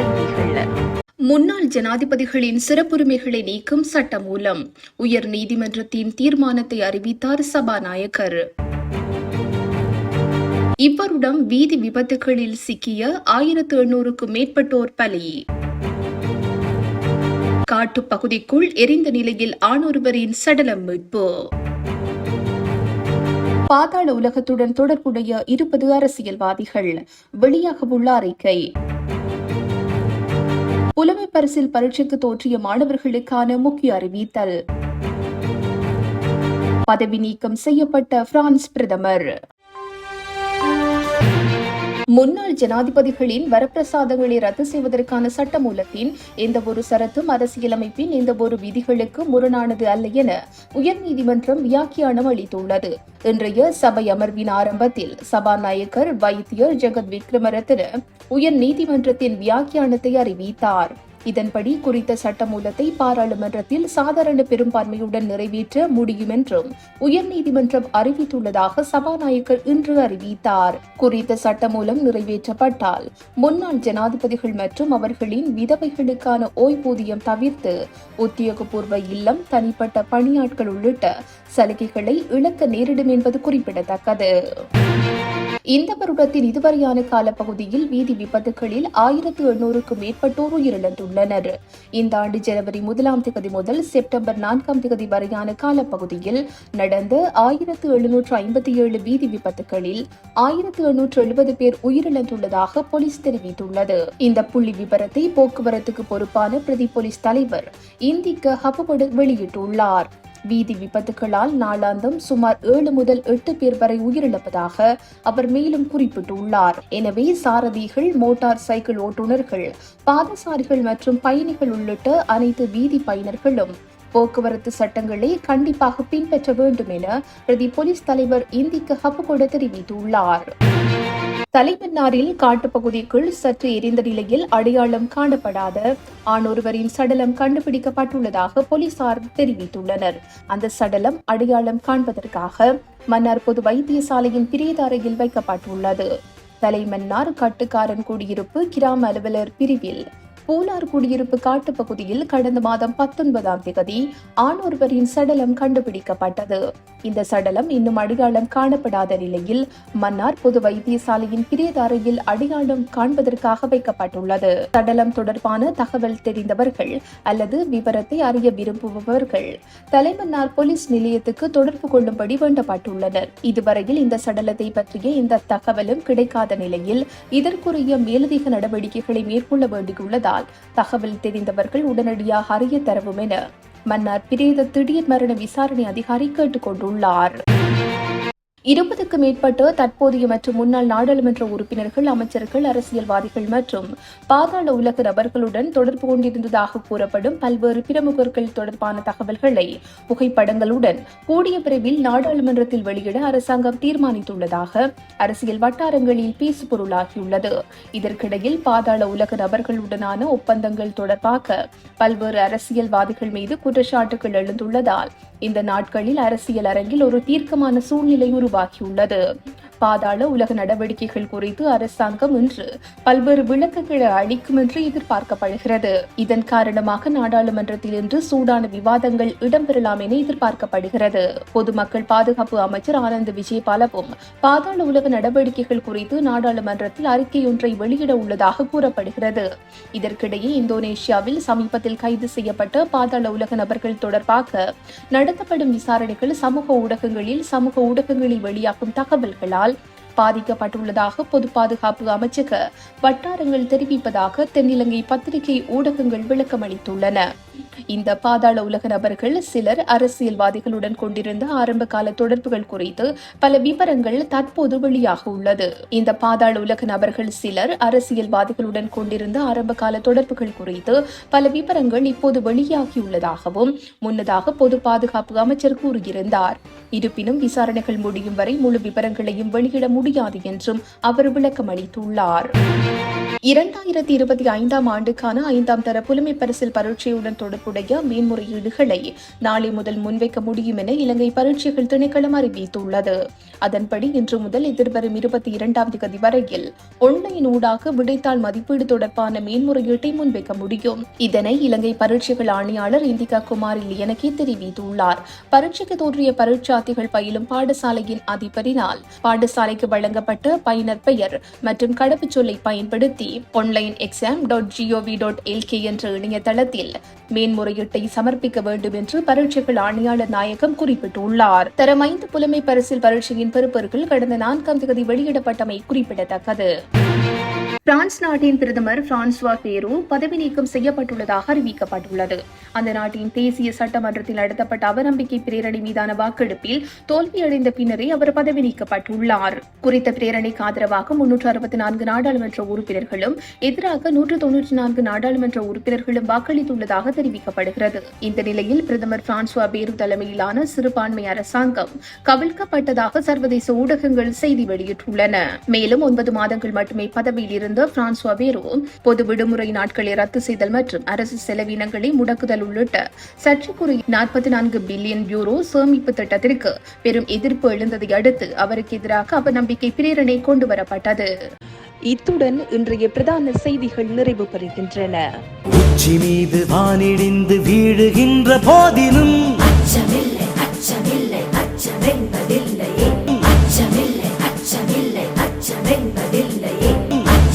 செய்திகள். முன்னாள் ஜனாதிபதிகளின் சிறப்புரிமைகளை நீக்கும் சட்டமூலம். உயர் நீதிமன்றத்தின் தீர்மானத்தை அறிவித்தார் சபாநாயகர். இவ்வருடம் வீதி விபத்துகளில் சிக்கிய 1800க்கும் மேற்பட்டோர் பலி. காட்டுப்பகுதிக்குள் எரிந்த நிலையில் ஆணொருவரின் சடலம் மீட்பு. பாதாள உலகத்துடன் தொடர்புடைய 20 அரசியல்வாதிகள் வெளியாகவுள்ள அறிக்கை. புலமை பரிசில் பரீட்சைக்கு தோற்றிய மாணவர்களுக்கான முக்கிய அறிவித்தல். பதவி நீக்கம் செய்யப்பட்ட பிரான்ஸ் பிரதமர். முன்னாள் ஜனாதிபதிகளின் வரப்பிரசாதங்களை ரத்து செய்வதற்கான சட்டமூலத்தின் எந்தவொரு சரத்தும் அரசியலமைப்பின் எந்தவொரு விதிகளுக்கு முரணானது அல்ல என உயர்நீதிமன்றம் வியாக்கியானம் அளித்துள்ளது. இன்றைய சபை அமர்வின் ஆரம்பத்தில் சபாநாயகர் வைத்தியர் ஜெகத் விக்ரமரத்ன உயர்நீதிமன்றத்தின் வியாக்கியானத்தை அறிவித்தார். இதன்படி குறித்த சட்டமூலத்தை பாராளுமன்றத்தில் சாதாரண பெரும்பான்மையுடன் நிறைவேற்ற முடியும் என்றும் உயர்நீதிமன்றம் அறிவித்துள்ளதாக சபாநாயகர் இன்று அறிவித்தார். குறித்த சட்டமூலம் நிறைவேற்றப்பட்டால் முன்னாள் ஜனாதிபதிகள் மற்றும் அவர்களின் விதவைகளுக்கான ஓய்வூதியம் தவிர்த்து உத்தியோகபூர்வ இல்லம், தனிப்பட்ட பணியாட்கள் உள்ளிட்ட சலுகைகளை இழக்க நேரிடும் என்பது குறிப்பிடத்தக்கது. இந்த வருடத்தின் இதுவரையான காலப்பகுதியில் வீதி விபத்துகளில் 1800க்கும் மேற்பட்டோர் உயிரிழந்துள்ளனர். இந்த ஆண்டு ஜனவரி 1ஆம் தேதி முதல் செப்டம்பர் 4ஆம் தேதி வரையான காலப்பகுதியில் நடந்த 1757 வீதி விபத்துகளில் 1870 பேர் உயிரிழந்துள்ளதாக போலீஸ் தெரிவித்துள்ளது. இந்த புள்ளி விபரத்தை போக்குவரத்துக்கு பொறுப்பான பிரதி போலீஸ் தலைவர் இந்திக்க ஹபுபடு வெளியிட்டுள்ளார். வீதி விபத்துகளால் நாளாந்தம் சுமார் 7 முதல் 8 பேர் வரை உயிரிழப்பதாக அவர் மேலும் குறிப்பிட்டுள்ளார். எனவே சாரதிகள், மோட்டார் சைக்கிள் ஓட்டுநர்கள், பாதசாரிகள் மற்றும் பயணிகள் உள்ளிட்ட அனைத்து வீதி பயனர்களும் போக்குவரத்து சட்டங்களை கண்டிப்பாக பின்பற்ற வேண்டும் என பிரதி போலீஸ் தலைவர் இந்திக்க ஹப்புகொட தெரிவித்துள்ளார். தலைமன்னாரில் காட்டுப்பகுதிக்குள் சற்று எரிந்த நிலையில் அடையாளம் காணப்படாத ஆணொருவரின் சடலம் கண்டுபிடிக்கப்பட்டுள்ளதாக போலீசார் தெரிவித்துள்ளனர். அந்த சடலம் அடையாளம் காண்பதற்காக மன்னார் பொது வைத்தியசாலையின் பிரேத அறையில் வைக்கப்பட்டுள்ளது. தலைமன்னார் கட்டுக்காரன் குடியிருப்பு கிராம அலுவலர் பிரிவில் பூலார் குடியிருப்பு காட்டுப்பகுதியில் கடந்த மாதம் 19ஆம் தேதி ஆணொருவரின் சடலம் கண்டுபிடிக்கப்பட்டது. இந்த சடலம் இன்னும் அடையாளம் காணப்படாத நிலையில் மன்னார் பொது வைத்தியசாலையின் பிரேத அறையில் அடையாளம் காண்பதற்காக வைக்கப்பட்டுள்ளது. சடலம் தொடர்பான தகவல் தெரிந்தவர்கள் அல்லது விவரத்தை அறிய விரும்புபவர்கள் தலைமன்னார் போலீஸ் நிலையத்துக்கு தொடர்பு கொள்ளும்படி வேண்டப்பட்டுள்ளனர். இதுவரையில் இந்த சடலத்தை பற்றிய இந்த தகவலும் கிடைக்காத நிலையில் இதற்குரிய மேலதிக நடவடிக்கைகளை மேற்கொள்ள வேண்டியுள்ளது. தகவல் தெரிந்தவர்கள் உடனடியாக அறிய தரவும் என மன்னார் பிரேத திடீர் மரண விசாரணை அதிகாரி கேட்டுக் கொண்டுள்ளார். 20க்கும் மேற்பட்ட தற்போதைய மற்றும் முன்னாள் நாடாளுமன்ற உறுப்பினர்கள், அமைச்சர்கள், அரசியல்வாதிகள் மற்றும் பாதாள உலக நபர்களுடன் தொடர்பு கொண்டிருந்ததாக கூறப்படும் பல்வேறு பிரமுகர்கள் தொடர்பான தகவல்களை புகைப்படங்களுடன் கூடிய விரைவில் நாடாளுமன்றத்தில் வெளியிட அரசாங்கம் தீர்மானித்துள்ளதாக அரசியல் வட்டாரங்களில் பேசுபொருளாகியுள்ளது. இதற்கிடையில் பாதாள உலக நபர்களுடனான ஒப்பந்தங்கள் தொடர்பாக பல்வேறு அரசியல்வாதிகள் மீது குற்றச்சாட்டுகள் எழுந்துள்ளதால் இந்த நாட்களில் அரசியல் அரங்கில் ஒரு தீர்க்கமான சூழ்நிலை உருவாகியுள்ளது. பாதாள உலக நடவடிக்கைகள் குறித்து அரசாங்கம் இன்று பல்வேறு விளக்கங்களை அளிக்கும் என்று எதிர்பார்க்கப்படுகிறது. இதன் காரணமாக நாடாளுமன்றத்தில் இன்று சூடான விவாதங்கள் இடம்பெறலாம் என எதிர்பார்க்கப்படுகிறது. பொதுமக்கள் பாதுகாப்பு அமைச்சர் ஆனந்த் விஜயபாலவும் பாதாள உலக நடவடிக்கைகள் குறித்து நாடாளுமன்றத்தில் அறிக்கையொன்றை வெளியிட உள்ளதாக கூறப்படுகிறது. இதற்கிடையே இந்தோனேஷியாவில் சமீபத்தில் கைது செய்யப்பட்ட பாதாள உலக நபர்கள் தொடர்பாக நடத்தப்படும் விசாரணைகள் சமூக ஊடகங்களில் வெளியாகும் தகவல்களால் பாதிக்கப்பட்டுள்ளதாக பொது பாதுகாப்பு அமைச்சக வட்டாரங்கள் தெரிவிப்பதாக தென்னிலங்கை பத்திரிகை ஊடகங்கள் விளக்கமளித்துள்ளன. இந்த பாதாள உலக நபர்கள் சிலர் அரசியல்வாதிகளுடன் கொண்டிருந்த ஆரம்ப கால தொடர்புகள் குறித்து பல விவரங்கள் தற்போது வெளியாக உள்ளது. இந்த பாதாள உலக நபர்கள் சிலர் அரசியல்வாதிகளுடன் கொண்டிருந்த ஆரம்ப கால தொடர்புகள் குறித்து பல விவரங்கள் இப்போது வெளியாகியுள்ளதாகவும் முன்னதாக பொது பாதுகாப்பு அமைச்சர் கூறியிருந்தார். இருப்பினும் விசாரணைகள் முடியும் வரை முழு விவரங்களையும் வெளியிட முடியாது என்றும் அவர் விளக்கமளித்துள்ளார். 2025 ஆண்டுக்கான 5ஆம் தர புலமை பரிசில் பரீட்சையுடன் தொடர்புடைய மேன்முறையீடுகளை நாளை முதல் முன்வைக்க முடியும் என இலங்கை பரீட்சைகள் திணைக்களம் அறிவித்துள்ளது. அதன்படி இன்று முதல் எதிர்வரும் 22ஆம் தேதி வரையில் ஆன்லைன் ஊடாக விடைத்தாள் மதிப்பீடு தொடர்பான மேன்முறையீட்டை முன்வைக்க முடியும். இதனை இலங்கை பரீட்சைகள் ஆணையாளர் இந்திகா குமாரி லியனகே தெரிவித்துள்ளார். பரீட்சைக்கு தோன்றிய பரீட்சார்த்திகள் பயிலும் பாடசாலையின் அதிபரினால் பாடசாலைக்கு வழங்கப்பட்ட பயனர் பெயர் மற்றும் கடவுச்சொல்லை பயன்படுத்தி online.exam.gov.lk என்ற இணையதளத்தில் மேன்முறையீட்டை சமர்ப்பிக்க வேண்டும் என்று பரீட்சைகள் ஆணையாளர் நாயகம் குறிப்பிட்டுள்ளார். தரம் 5 புலமை பரிசில் பரீட்சையின் பெறுபவர்கள் கடந்த 4ஆம் தேதி வெளியிடப்பட்டமை குறிப்பிடத்தக்கது. பிரான்ஸ் நாட்டின் பிரதமர் பிரான்சுவா பேரோ பதவி நீக்கம் செய்யப்பட்டுள்ளதாக அறிவிக்கப்பட்டுள்ளது. அந்த நாட்டின் தேசிய சட்டமன்றத்தில் நடத்தப்பட்ட அவநம்பிக்கை பிரேரணை மீதான வாக்கெடுப்பில் தோல்வியடைந்த பின்னரே அவர் பதவி நீக்கப்பட்டுள்ளார். குறித்த பிரேரணைக்கு ஆதரவாக 364 நாடாளுமன்ற உறுப்பினர்களும் எதிராக 194 நாடாளுமன்ற உறுப்பினர்களும் வாக்களித்துள்ளதாக தெரிவிக்கப்படுகிறது. இந்த நிலையில் பிரதமர் பிரான்சுவா பேரோ தலைமையிலான சிறுபான்மை அரசாங்கம் கவிழ்க்கப்பட்டதாக சர்வதேச ஊடகங்கள் செய்தி வெளியிட்டுள்ளன. மேலும் 9 மாதங்கள் மட்டுமே பதவியில் இருந்த பிரான்சுவா பேரோ பொது விடுமுறை நாட்களை ரத்து செய்தல் மற்றும் அரசு செலவினங்களை முடக்குதல் உள்ளிட்ட சர்ச்சைக்குரிய 44 பில்லியன் யூரோ சேமிப்பு திட்டத்திற்கு பெரும் எதிர்ப்பு எழுந்ததை அடுத்து அவருக்கு எதிராக அவநம்பிக்கை பிரேரணை கொண்டுவரப்பட்டது. இத்துடன் இன்றைய பிரதான செய்திகள் நிறைவு பெறுகின்றன. உச்சி மீது வானிடிந்து வீழுகின்ற போதிலும்